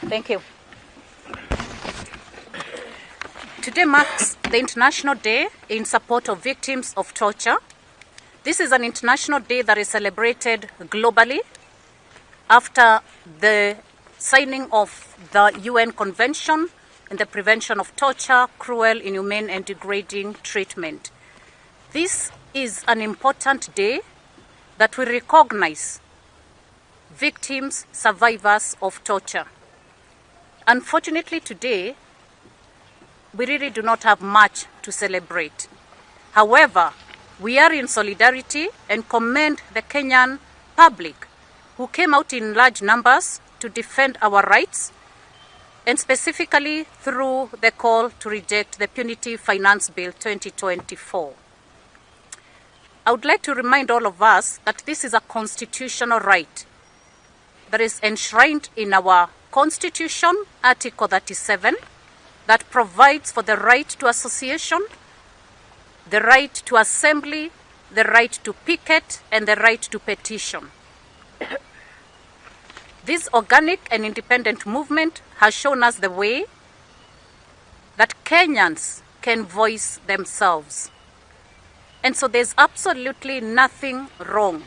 Thank you. Today marks the International Day in support of victims of torture. This is an international day that is celebrated globally after the signing of the UN Convention on the Prevention of Torture, Cruel, Inhumane and Degrading Treatment. This is an important day that will recognize victims, survivors of torture. Unfortunately today, we really do not have much to celebrate. However, we are in solidarity and commend the Kenyan public who came out in large numbers to defend our rights, and specifically through the call to reject the Punitive Finance Bill 2024. I would like to remind all of us that this is a constitutional right that is enshrined in our Constitution, Article 37, that provides for the right to association, the right to assembly, the right to picket, and the right to petition. This organic and independent movement has shown us the way that Kenyans can voice themselves. And so there's absolutely nothing wrong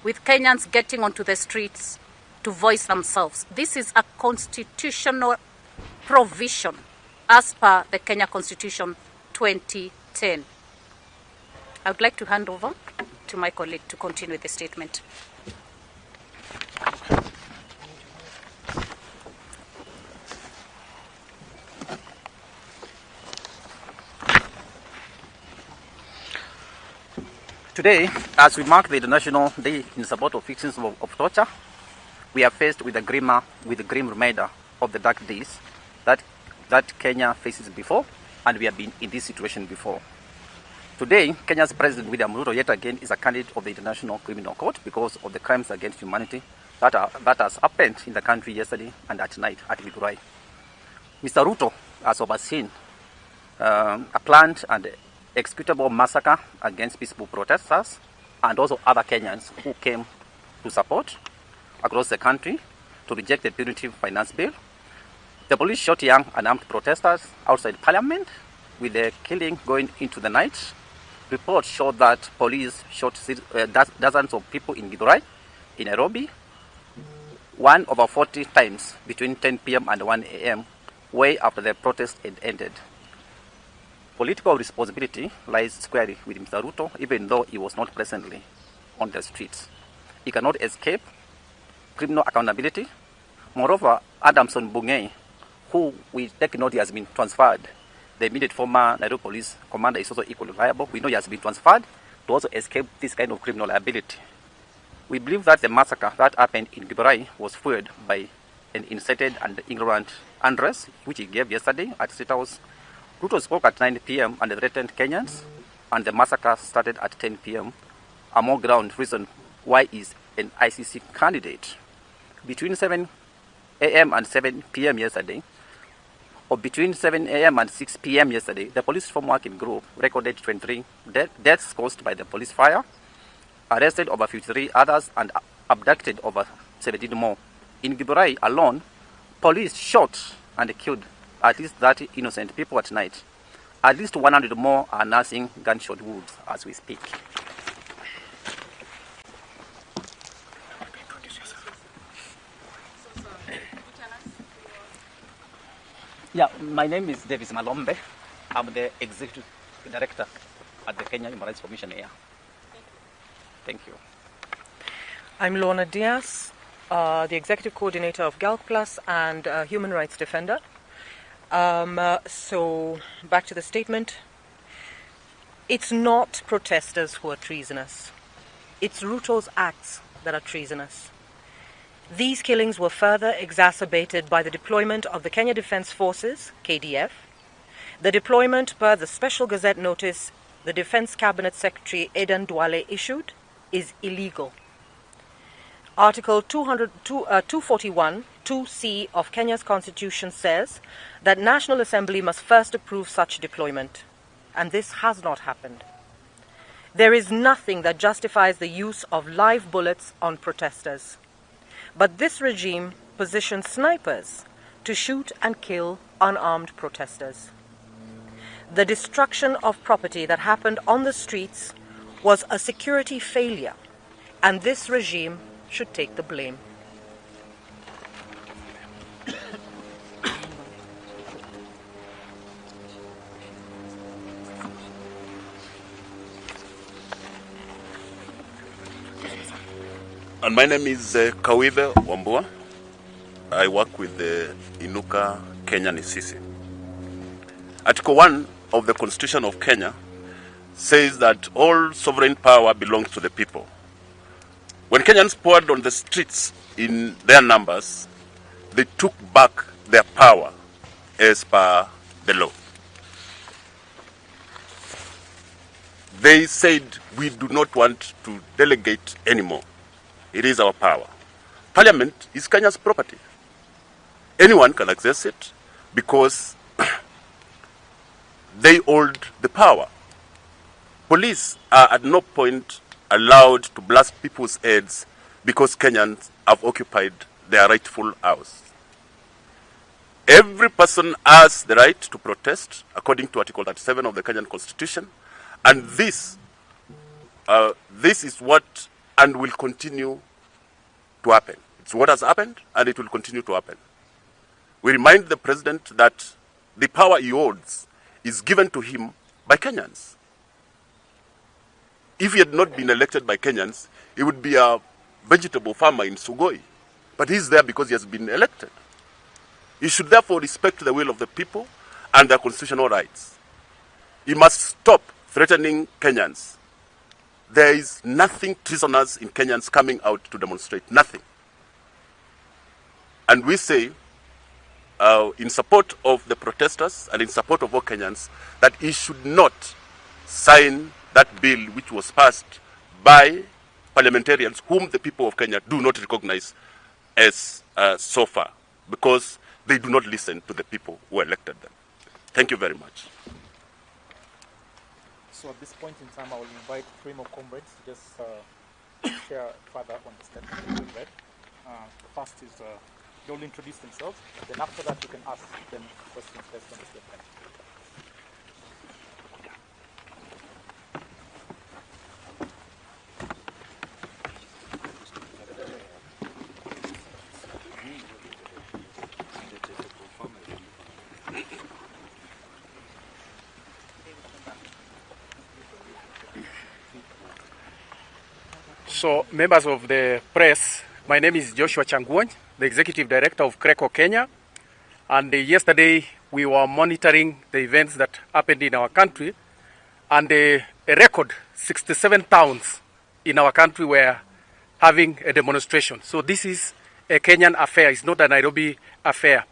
with Kenyans getting onto the streets to voice themselves. This is a constitutional provision as per the Kenya Constitution 2010. I would like to hand over to my colleague to continue with the statement. Today, as we mark the International Day in support of victims of torture, we are faced with a grim reminder of the dark days that Kenya faces before, and we have been in this situation before. Today, Kenya's President William Ruto yet again is a candidate of the International Criminal Court because of the crimes against humanity that has happened in the country yesterday and at night at Githurai. Mr. Ruto has overseen a planned and executable massacre against peaceful protesters and also other Kenyans who came to support across the country to reject the Punitive Finance Bill. The police shot young unarmed protesters outside Parliament, with the killing going into the night. Reports show that police shot dozens of people in Githurai, in Nairobi, 1/40 times between 10 p.m. and 1 a.m., way after the protest had ended. Political responsibility lies squarely with Mr. Ruto, even though he was not presently on the streets. He cannot escape criminal accountability. Moreover, Adamson Bungei, who we take note has been transferred, the immediate former Nairobi police commander, is also equally liable. We know he has been transferred to also escape this kind of criminal liability. We believe that the massacre that happened in Githurai was fueled by an incited and ignorant address, which he gave yesterday at State House. Ruto spoke at 9 p.m. and threatened Kenyans, and the massacre started at 10 p.m. A more ground reason why he is an ICC candidate. Between 7 a.m. and 7 p.m. yesterday, or between 7 a.m. and 6 p.m. yesterday, the police reform working group recorded 23 deaths caused by the police fire, arrested over 53 others, and abducted over 17 more. In Githurai alone, police shot and killed at least 30 innocent people at night. At least 100 more are nursing gunshot wounds as we speak. Yeah, my name is Davis Malombe. I'm the Executive Director at the Kenya Human Rights Commission here. Thank you. I'm Lorna Diaz, the Executive Coordinator of GALC Plus and Human Rights Defender. So, back to the statement. It's not protesters who are treasonous. It's Ruto's acts that are treasonous. These killings were further exacerbated by the deployment of the Kenya Defence Forces, KDF. The deployment, per the Special Gazette notice the Defence Cabinet Secretary Aden Duale issued, is illegal. Article 241, 2C of Kenya's Constitution says that National Assembly must first approve such deployment, and this has not happened. There is nothing that justifies the use of live bullets on protesters. But this regime positions snipers to shoot and kill unarmed protesters. The destruction of property that happened on the streets was a security failure, and this regime should take the blame. And my name is Kawive Wambua. I work with the Inuka Kenya Nisisi. Article 1 of the Constitution of Kenya says that all sovereign power belongs to the people. When Kenyans poured on the streets in their numbers, they took back their power as per the law. They said, we do not want to delegate anymore. It is our power. Parliament is Kenya's property. Anyone can access it because they hold the power. Police are at no point allowed to blast people's heads because Kenyans have occupied their rightful house. Every person has the right to protest according to Article 37 of the Kenyan Constitution, and this is what and will continue to happen. It's what has happened, and it will continue to happen. We remind the president that the power he holds is given to him by Kenyans. If he had not been elected by Kenyans, he would be a vegetable farmer in Sugoi. But he's there because he has been elected. He should therefore respect the will of the people and their constitutional rights. He must stop threatening Kenyans. There is nothing treasonous in Kenyans coming out to demonstrate, nothing. And we say, in support of the protesters and in support of all Kenyans, that he should not sign that bill which was passed by parliamentarians whom the people of Kenya do not recognize as so far, because they do not listen to the people who elected them. Thank you very much. So at this point in time, I will invite 3 more comrades to just share further on the statement that we've read. First is they will introduce themselves. Then after that, you can ask them questions based on the statement. So, members of the press, my name is Joshua Changuony, the Executive Director of CRECO Kenya. And yesterday, we were monitoring the events that happened in our country. And a record 67 towns in our country were having a demonstration. So this is a Kenyan affair. It's not a Nairobi affair.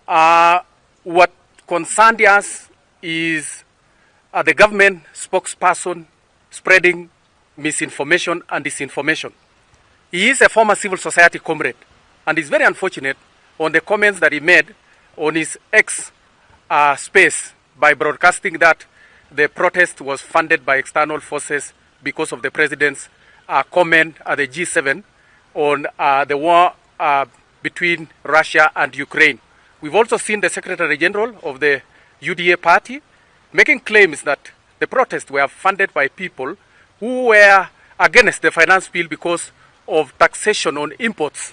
What concerned us is the government spokesperson spreading misinformation and disinformation. He is a former civil society comrade, and it's very unfortunate on the comments that he made on his X space by broadcasting that the protest was funded by external forces because of the president's comment at the G7 on the war between Russia and Ukraine. We've also seen the Secretary General of the UDA party making claims that the protests were funded by people who were against the finance bill because of taxation on imports,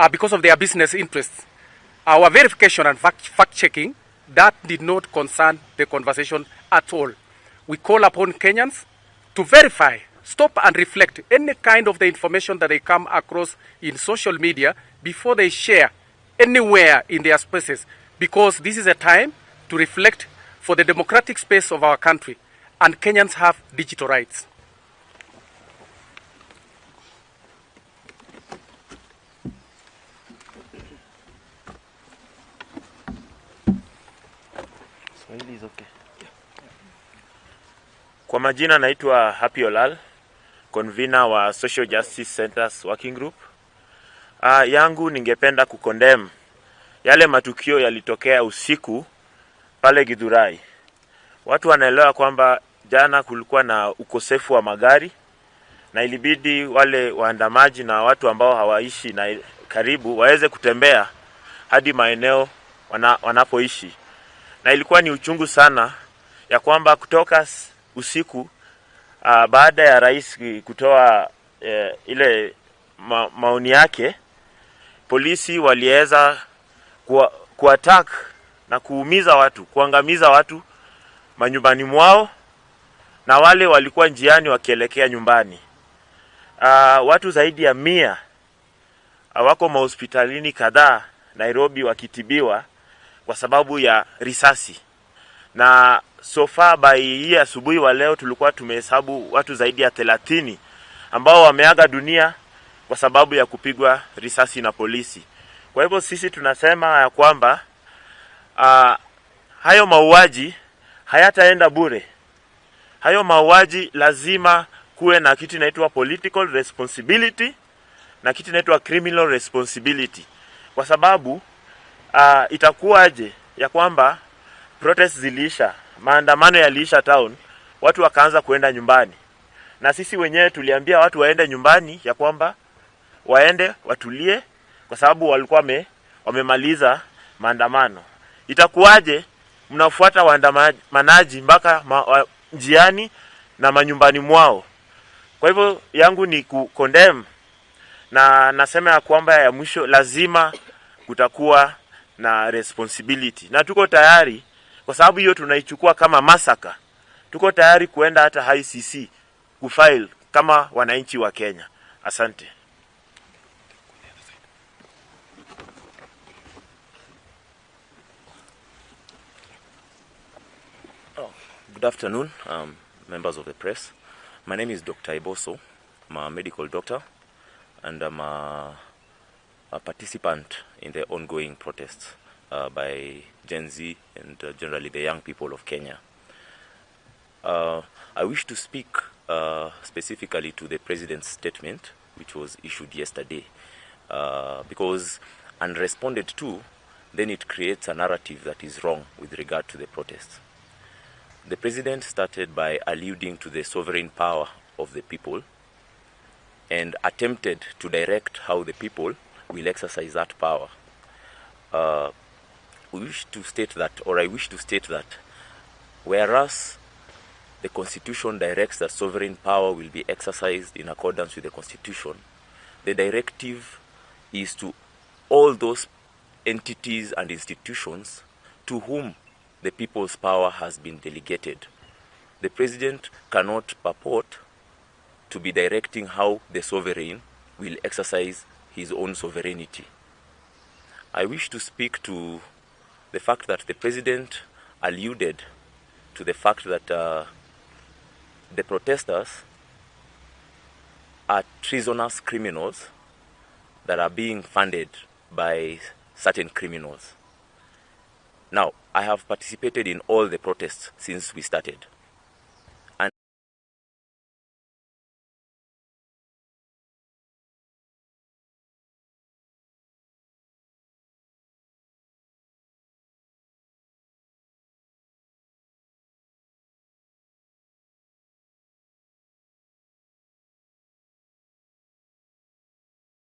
because of their business interests. Our verification and fact-checking, that did not concern the conversation at all. We call upon Kenyans to verify, stop and reflect any kind of the information that they come across in social media before they share anywhere in their spaces, because this is a time to reflect for the democratic space of our country, and Kenyans have digital rights. Kwa majina naitwa Happy Olal, convener wa Social Justice Centers Working Group. Yangu ningependa kukondem yale matukio yalitokea usiku pale Githurai. Watu wanaelewa kwamba jana kulikuwa na ukosefu wa magari na ilibidi wale waandamaji na watu ambao hawaishi na karibu waweze kutembea hadi maeneo wanapoishi, na ilikuwa ni uchungu sana ya kwamba kutoka usiku baada ya rais kutoa ile maoni yake, polisi waliweza kuattack na kuumiza watu, kuangamiza watu manyumbani mwao, na wale walikuwa njiani wakielekea nyumbani. Watu zaidi ya 100 wako mahospitalini kadhaa Nairobi wakitibiwa kwa sababu ya risasi. Na so far by hii asubuhi wa leo tulikuwa tumehesabu watu zaidi ya 30 ambao wameaga dunia kwa sababu ya kupigwa risasi na polisi. Kwa hivyo sisi tunasema ya kwamba hayo mauaji hayataenda bure. Hayo mauaji lazima kuwe na kitu inaitwa political responsibility na kitu inaitwa criminal responsibility. Kwa sababu itakuwaje ya kwamba protest zilisha, maandamano yaliisha town, watu wakaanza kuenda nyumbani. Na sisi wenyewe tuliambia watu waende nyumbani ya kwamba waende watulie kwa sababu walikuwa wamemaliza maandamano. Itakuwaje mnafuata waandamanaji mpaka njiani na manyumbani mwao? Kwa hivyo yangu ni condemn, na nasema ya kwamba ya mwisho lazima kutakuwa na responsibility. Na tuko tayari, kwa sababu hiyo tunaichukua kama masaka, tuko tayari kuenda hata ICC kufile kama wananchi wa Kenya. Asante. Good afternoon, members of the press. My name is Dr. Iboso. I'm a medical doctor, and I'm a participant in the ongoing protests by Gen Z and generally the young people of Kenya. I wish to speak specifically to the President's statement, which was issued yesterday, because unresponded to, then it creates a narrative that is wrong with regard to the protests. The President started by alluding to the sovereign power of the people and attempted to direct how the people will exercise that power. I wish to state that whereas the Constitution directs that sovereign power will be exercised in accordance with the Constitution, the directive is to all those entities and institutions to whom the people's power has been delegated. The President cannot purport to be directing how the sovereign will exercise his own sovereignty. I wish to speak to the fact that the President alluded to the fact that the protesters are treasonous criminals that are being funded by certain criminals. Now, I have participated in all the protests since we started.